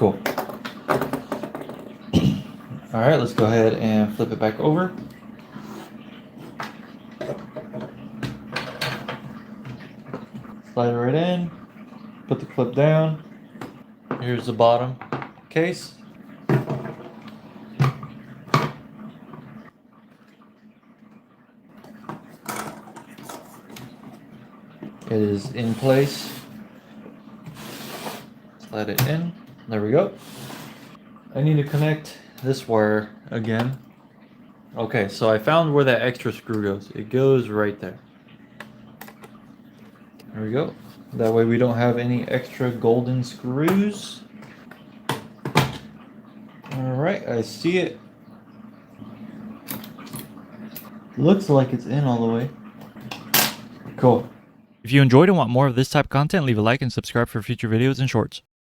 Cool. All right, let's go ahead and flip it back over. Slide it right in, put the clip down. Here's the bottom case. It is in place. Slide it in. There we go. I need to connect this wire again. Okay, so I found where that extra screw goes. It goes right there. There we go. That way we don't have any extra golden screws. Alright, I see it. Looks like it's in all the way. Cool. If you enjoyed and want more of this type of content, leave a like and subscribe for future videos and shorts.